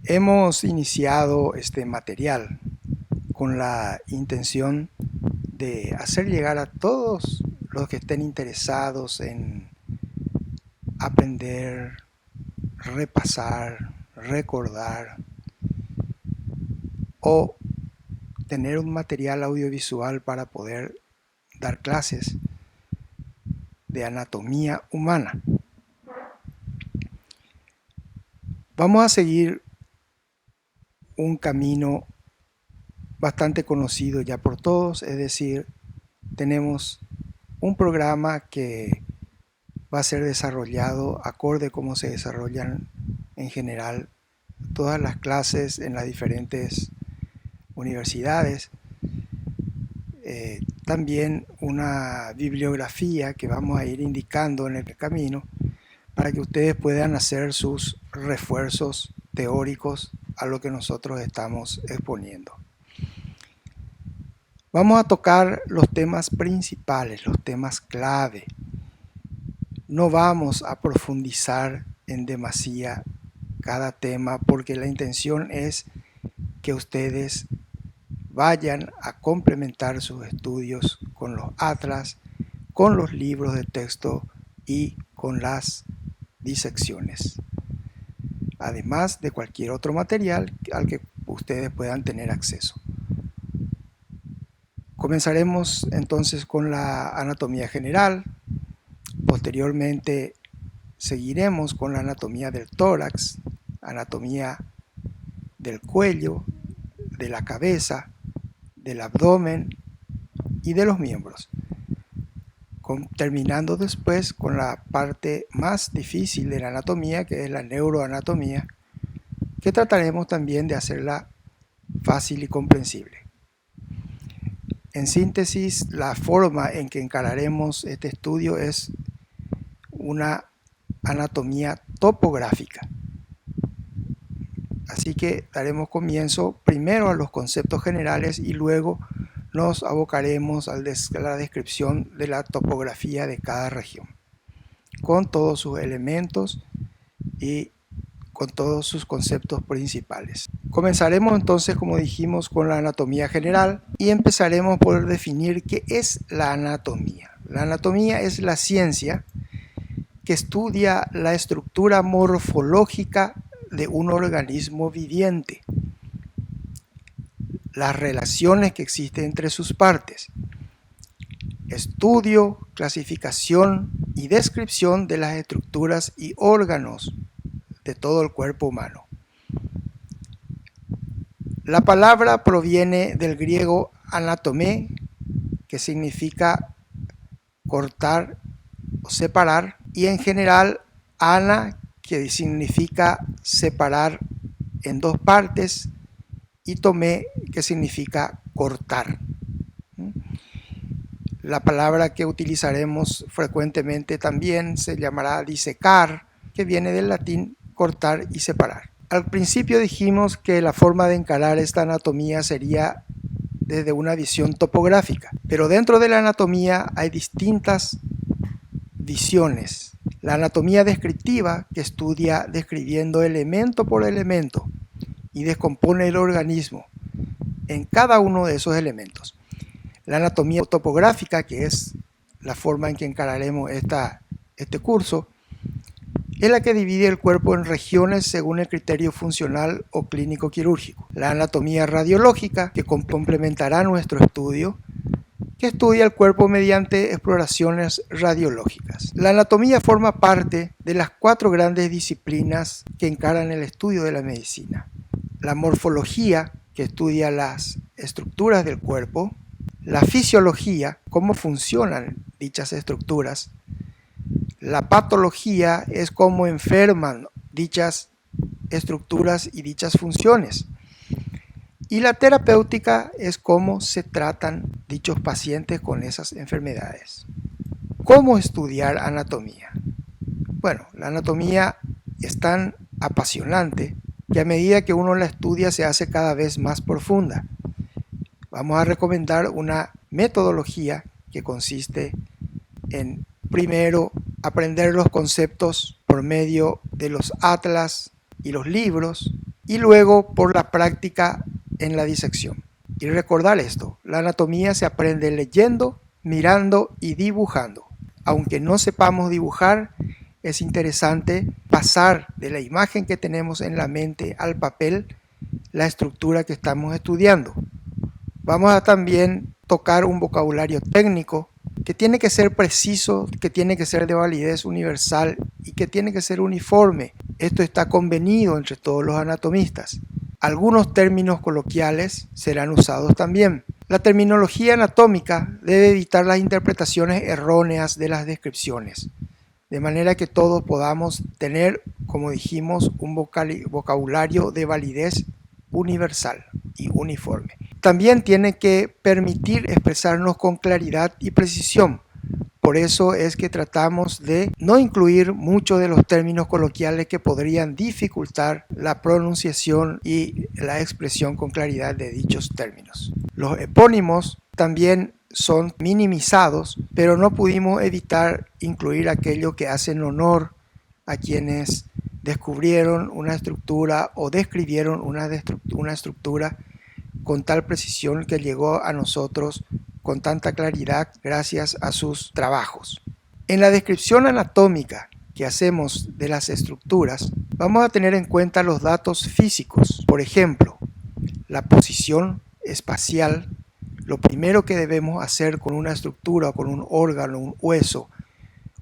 Hemos iniciado este material con la intención de hacer llegar a todos los que estén interesados en aprender, repasar, recordar o tener un material audiovisual para poder dar clases de anatomía humana. Vamos a seguir un camino bastante conocido ya por todos, es decir, tenemos un programa que va a ser desarrollado acorde a cómo se desarrollan en general todas las clases en las diferentes universidades. También una bibliografía que vamos a ir indicando en el camino para que ustedes puedan hacer sus refuerzos teóricos a lo que nosotros estamos exponiendo. Vamos a tocar los temas principales, los temas clave. No vamos a profundizar en demasía cada tema porque la intención es que ustedes vayan a complementar sus estudios con los atlas, con los libros de texto y con las disecciones, además de cualquier otro material al que ustedes puedan tener acceso. Comenzaremos entonces con la anatomía general, posteriormente seguiremos con la anatomía del tórax, anatomía del cuello, de la cabeza, del abdomen y de los miembros, terminando después con la parte más difícil de la anatomía, que es la neuroanatomía, que trataremos también de hacerla fácil y comprensible. En síntesis, la forma en que encararemos este estudio es una anatomía topográfica. Así que daremos comienzo primero a los conceptos generales y luego nos abocaremos a la descripción de la topografía de cada región, con todos sus elementos y con todos sus conceptos principales. Comenzaremos entonces, como dijimos, con la anatomía general y empezaremos por definir qué es la anatomía. La anatomía es la ciencia que estudia la estructura morfológica de un organismo viviente, las relaciones que existen entre sus partes, estudio, clasificación y descripción de las estructuras y órganos de todo el cuerpo humano. La palabra proviene del griego anatomé, que significa cortar o separar, y en general ana, que significa separar en dos partes, y tomé, que significa cortar. La palabra que utilizaremos frecuentemente también se llamará disecar, que viene del latín cortar y separar. Al principio dijimos que la forma de encarar esta anatomía sería desde una visión topográfica, pero dentro de la anatomía hay distintas visiones. La anatomía descriptiva, que estudia describiendo elemento por elemento y descompone el organismo en cada uno de esos elementos. La anatomía topográfica, que es la forma en que encararemos este curso, es la que divide el cuerpo en regiones según el criterio funcional o clínico quirúrgico. La anatomía radiológica, que complementará nuestro estudio, que estudia el cuerpo mediante exploraciones radiológicas. La anatomía forma parte de las 4 grandes disciplinas que encaran el estudio de la medicina. La morfología, que estudia las estructuras del cuerpo. La fisiología, cómo funcionan dichas estructuras. La patología es cómo enferman dichas estructuras y dichas funciones. Y la terapéutica es cómo se tratan dichos pacientes con esas enfermedades. ¿Cómo estudiar anatomía? Bueno, la anatomía es tan apasionante que a medida que uno la estudia se hace cada vez más profunda. Vamos a recomendar una metodología que consiste en, primero, aprender los conceptos por medio de los atlas y los libros, y luego por la práctica en la disección. Y recordar esto, la anatomía se aprende leyendo, mirando y dibujando. Aunque no sepamos dibujar, es interesante pasar de la imagen que tenemos en la mente al papel la estructura que estamos estudiando. Vamos a también tocar un vocabulario técnico que tiene que ser preciso, que tiene que ser de validez universal y que tiene que ser uniforme. Esto está convenido entre todos los anatomistas. Algunos términos coloquiales serán usados también. La terminología anatómica debe evitar las interpretaciones erróneas de las descripciones, de manera que todos podamos tener, como dijimos, un vocabulario de validez universal y uniforme. También tiene que permitir expresarnos con claridad y precisión. Por eso es que tratamos de no incluir muchos de los términos coloquiales que podrían dificultar la pronunciación y la expresión con claridad de dichos términos. Los epónimos también son minimizados, pero no pudimos evitar incluir aquello que hacen honor a quienes descubrieron una estructura o describieron una estructura con tal precisión que llegó a nosotros con tanta claridad gracias a sus trabajos. En la descripción anatómica que hacemos de las estructuras, vamos a tener en cuenta los datos físicos. Por ejemplo, la posición espacial. Lo primero que debemos hacer con una estructura, con un órgano, un hueso,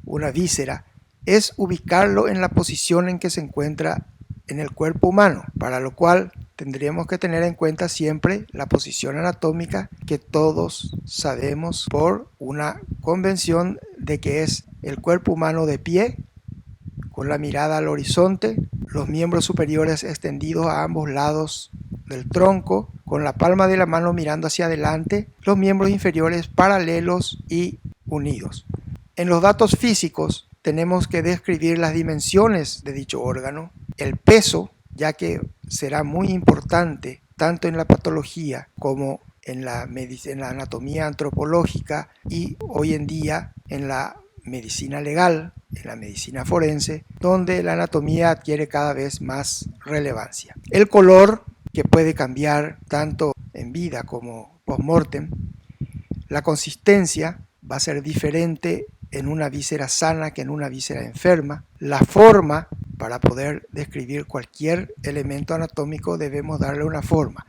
una víscera, es ubicarlo en la posición en que se encuentra en el cuerpo humano, para lo cual tendríamos que tener en cuenta siempre la posición anatómica que todos sabemos por una convención de que es el cuerpo humano de pie, con la mirada al horizonte, los miembros superiores extendidos a ambos lados del tronco, con la palma de la mano mirando hacia adelante, los miembros inferiores paralelos y unidos. En los datos físicos tenemos que describir las dimensiones de dicho órgano, el peso, ya que será muy importante tanto en la patología como en la anatomía antropológica y hoy en día en la medicina legal, en la medicina forense, donde la anatomía adquiere cada vez más relevancia. El color, que puede cambiar tanto en vida como post-mortem. La consistencia va a ser diferente en una víscera sana que en una víscera enferma. La forma, para poder describir cualquier elemento anatómico debemos darle una forma.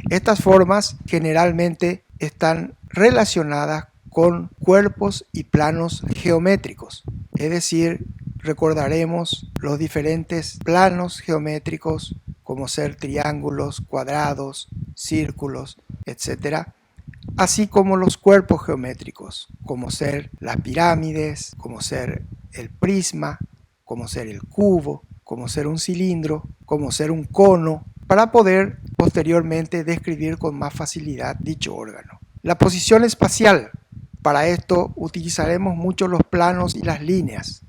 Estas formas generalmente están relacionadas con cuerpos y planos geométricos, es decir, recordaremos los diferentes planos geométricos como ser triángulos, cuadrados, círculos, etc., así como los cuerpos geométricos, como ser las pirámides, como ser el prisma, como ser el cubo, como ser un cilindro, como ser un cono, para poder posteriormente describir con más facilidad dicho órgano. La posición espacial. Para esto utilizaremos mucho los planos y las líneas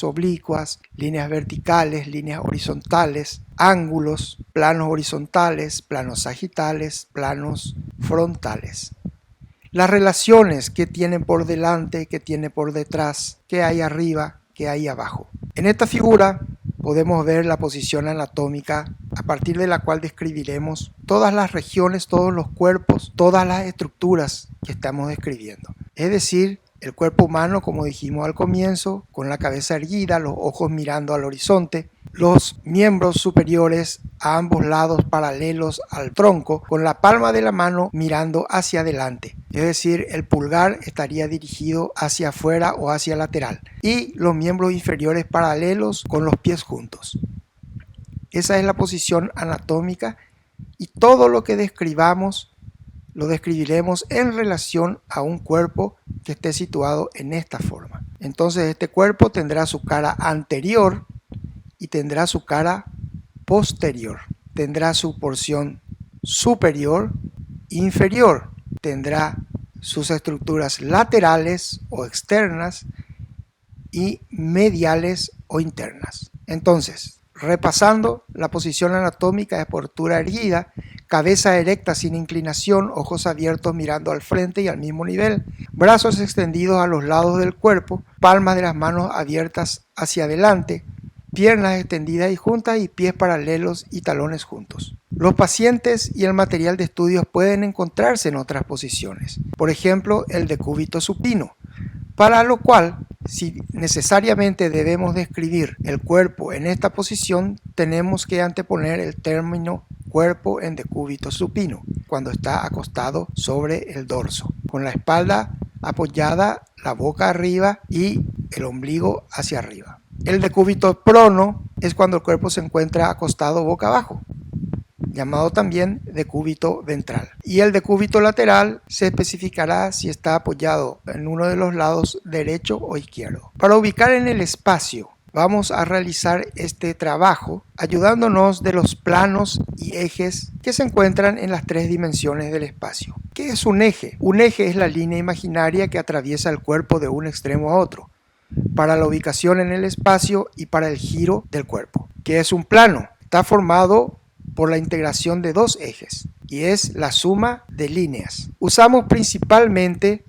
oblicuas, líneas verticales, líneas horizontales, ángulos, planos horizontales, planos sagitales, planos frontales. Las relaciones que tienen por delante, que tiene por detrás, que hay arriba, que hay abajo. En esta figura podemos ver la posición anatómica a partir de la cual describiremos todas las regiones, todos los cuerpos, todas las estructuras que estamos describiendo. Es decir, el cuerpo humano, como dijimos al comienzo, con la cabeza erguida, los ojos mirando al horizonte, los miembros superiores a ambos lados paralelos al tronco, con la palma de la mano mirando hacia adelante. Es decir, el pulgar estaría dirigido hacia afuera o hacia lateral. Y los miembros inferiores paralelos con los pies juntos. Esa es la posición anatómica y todo lo que describamos lo describiremos en relación a un cuerpo que esté situado en esta forma. Entonces este cuerpo tendrá su cara anterior y tendrá su cara posterior. Tendrá su porción superior e inferior. Tendrá sus estructuras laterales o externas y mediales o internas. Entonces, repasando, la posición anatómica es postura erguida, cabeza erecta sin inclinación, ojos abiertos mirando al frente y al mismo nivel, brazos extendidos a los lados del cuerpo, palmas de las manos abiertas hacia adelante, piernas extendidas y juntas y pies paralelos y talones juntos. Los pacientes y el material de estudios pueden encontrarse en otras posiciones, por ejemplo el decúbito supino, para lo cual, si necesariamente debemos describir el cuerpo en esta posición, tenemos que anteponer el término cuerpo en decúbito supino, cuando está acostado sobre el dorso, con la espalda apoyada, la boca arriba y el ombligo hacia arriba. El decúbito prono es cuando el cuerpo se encuentra acostado boca abajo, llamado también decúbito ventral. Y el decúbito lateral se especificará si está apoyado en uno de los lados derecho o izquierdo. Para ubicar en el espacio, vamos a realizar este trabajo ayudándonos de los planos y ejes que se encuentran en las tres dimensiones del espacio. ¿Qué es un eje? Un eje es la línea imaginaria que atraviesa el cuerpo de un extremo a otro, para la ubicación en el espacio y para el giro del cuerpo. ¿Qué es un plano? Está formado por la integración de dos ejes y es la suma de líneas. Usamos principalmente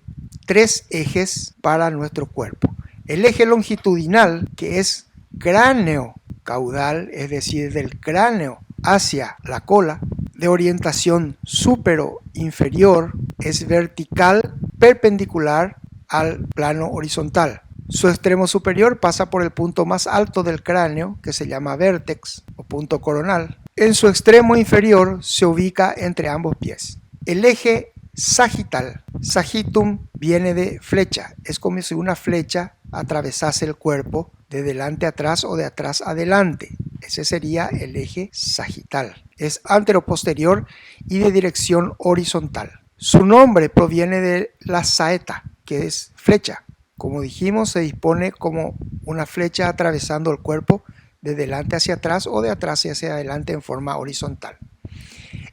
tres ejes para nuestro cuerpo. El eje longitudinal, que es cráneo caudal, es decir, del cráneo hacia la cola, de orientación supero-inferior, es vertical perpendicular al plano horizontal. Su extremo superior pasa por el punto más alto del cráneo, que se llama vértex o punto coronal. En su extremo inferior se ubica entre ambos pies. El eje sagital, sagitum, viene de flecha. Es como si una flecha atravesase el cuerpo de delante a atrás o de atrás adelante. Ese sería el eje sagital. Es anteroposterior y de dirección horizontal. Su nombre proviene de la saeta, que es flecha. Como dijimos, se dispone como una flecha atravesando el cuerpo de delante hacia atrás o de atrás hacia adelante en forma horizontal.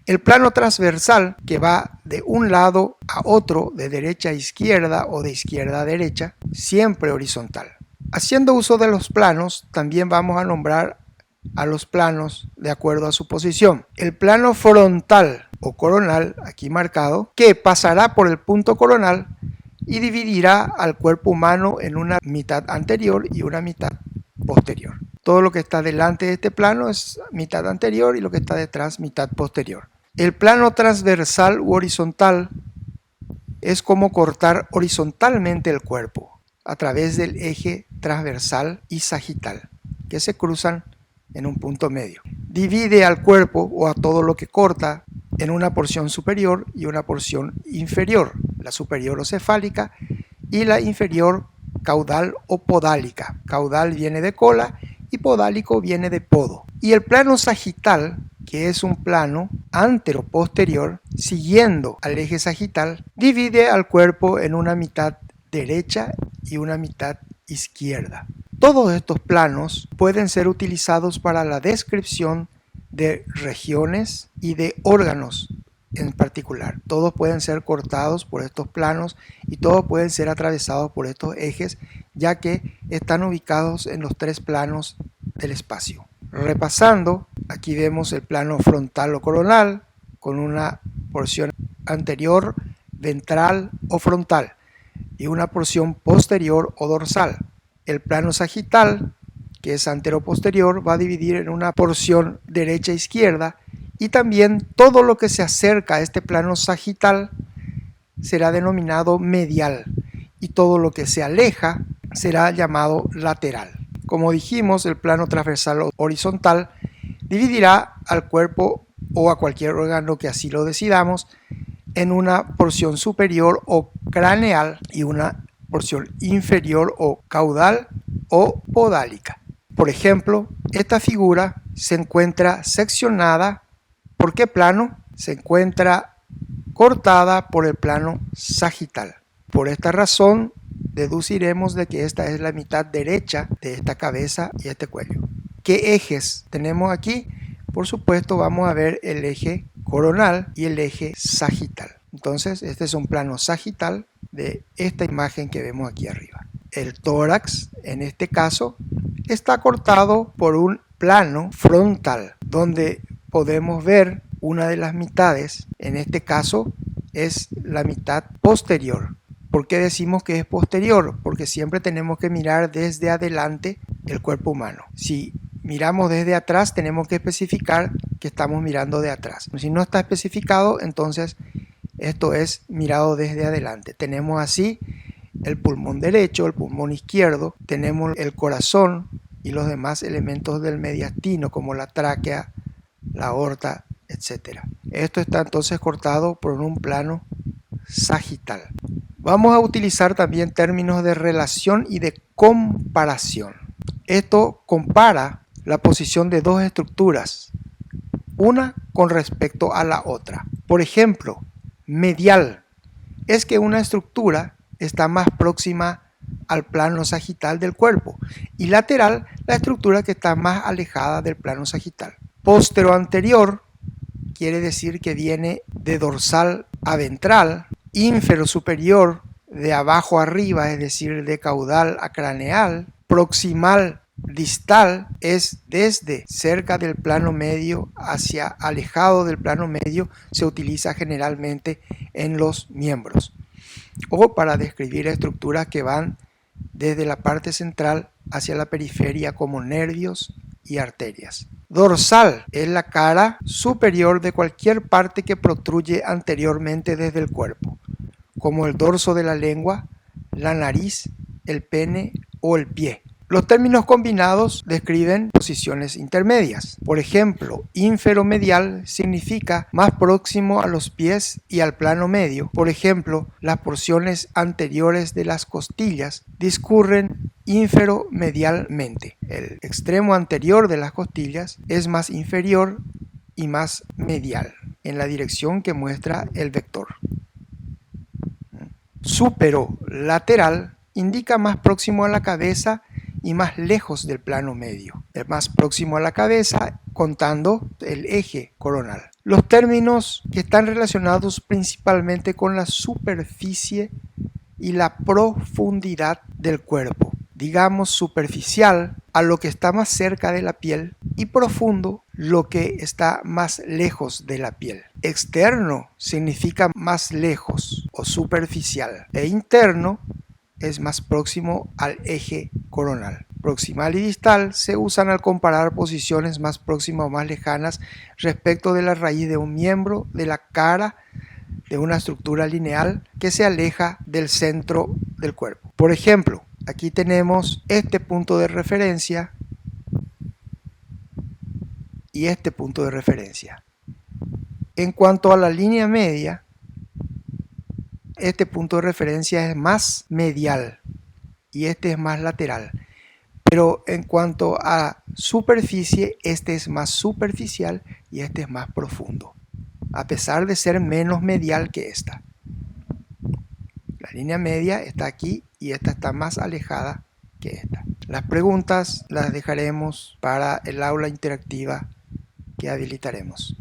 El plano transversal, que va de un lado a otro, de derecha a izquierda o de izquierda a derecha, siempre horizontal. Haciendo uso de los planos, también vamos a nombrar a los planos de acuerdo a su posición. El plano frontal o coronal, aquí marcado, que pasará por el punto coronal y dividirá al cuerpo humano en una mitad anterior y una mitad posterior. Todo lo que está delante de este plano es mitad anterior y lo que está detrás mitad posterior. El plano transversal u horizontal es como cortar horizontalmente el cuerpo a través del eje transversal y sagital, que se cruzan en un punto medio. Divide al cuerpo o a todo lo que corta en una porción superior y una porción inferior, la superior o cefálica y la inferior caudal o podálica. Caudal viene de cola y podálico viene de podo. Y el plano sagital, que es un plano anteroposterior, siguiendo al eje sagital, divide al cuerpo en una mitad derecha y una mitad izquierda. Todos estos planos pueden ser utilizados para la descripción de regiones y de órganos en particular. Todos pueden ser cortados por estos planos y todos pueden ser atravesados por estos ejes, ya que están ubicados en los tres planos del espacio. Repasando, aquí vemos el plano frontal o coronal con una porción anterior, ventral o frontal y una porción posterior o dorsal. El plano sagital, que es anteroposterior, va a dividir en una porción derecha e izquierda, y también todo lo que se acerca a este plano sagital será denominado medial y todo lo que se aleja será llamado lateral. Como dijimos, el plano transversal o horizontal dividirá al cuerpo o a cualquier órgano que así lo decidamos en una porción superior o craneal y una porción inferior o caudal o podálica. Por ejemplo, esta figura se encuentra seccionada. ¿Por qué plano? Se encuentra cortada por el plano sagital. Por esta razón, deduciremos de que esta es la mitad derecha de esta cabeza y este cuello. ¿Qué ejes tenemos aquí? Por supuesto, vamos a ver el eje coronal y el eje sagital. Entonces, este es un plano sagital de esta imagen que vemos aquí arriba. El tórax, en este caso, está cortado por un plano frontal, donde podemos ver una de las mitades. En este caso es la mitad posterior ¿Por qué decimos que es posterior? Porque siempre tenemos que mirar desde adelante el cuerpo humano. Si miramos desde atrás, tenemos que especificar que estamos mirando de atrás. Si no está especificado, entonces esto es mirado desde adelante. Tenemos así el pulmón derecho, el pulmón izquierdo, tenemos el corazón y los demás elementos del mediastino como la tráquea, la aorta, etc. Esto está entonces cortado por un plano sagital. Vamos a utilizar también términos de relación y de comparación. Esto compara la posición de dos estructuras, una con respecto a la otra. Por ejemplo, medial es que una estructura está más próxima al plano sagital del cuerpo y lateral la estructura que está más alejada del plano sagital. Postero-anterior quiere decir que viene de dorsal a ventral, ínfero-superior de abajo a arriba, es decir, de caudal a craneal, proximal distal es desde cerca del plano medio hacia alejado del plano medio, se utiliza generalmente en los miembros o para describir estructuras que van desde la parte central hacia la periferia como nervios y arterias. Dorsal es la cara superior de cualquier parte que protruye anteriormente desde el cuerpo, como el dorso de la lengua, la nariz, el pene o el pie. Los términos combinados describen posiciones intermedias. Por ejemplo, ínfero-medial significa más próximo a los pies y al plano medio. Por ejemplo, las porciones anteriores de las costillas discurren ínfero-medialmente. El extremo anterior de las costillas es más inferior y más medial, en la dirección que muestra el vector. Súpero-lateral indica más próximo a la cabeza y más lejos del plano medio, el más próximo a la cabeza contando el eje coronal. Los términos que están relacionados principalmente con la superficie y la profundidad del cuerpo, digamos superficial a lo que está más cerca de la piel y profundo lo que está más lejos de la piel. Externo significa más lejos o superficial e interno es más próximo al eje coronal. Proximal y distal se usan al comparar posiciones más próximas o más lejanas respecto de la raíz de un miembro, de la cara, de una estructura lineal que se aleja del centro del cuerpo. Por ejemplo, aquí tenemos este punto de referencia y este punto de referencia. En cuanto a la línea media, este punto de referencia es más medial y este es más lateral. Pero en cuanto a superficie, este es más superficial y este es más profundo, a pesar de ser menos medial que esta. La línea media está aquí y esta está más alejada que esta. Las preguntas las dejaremos para el aula interactiva que habilitaremos.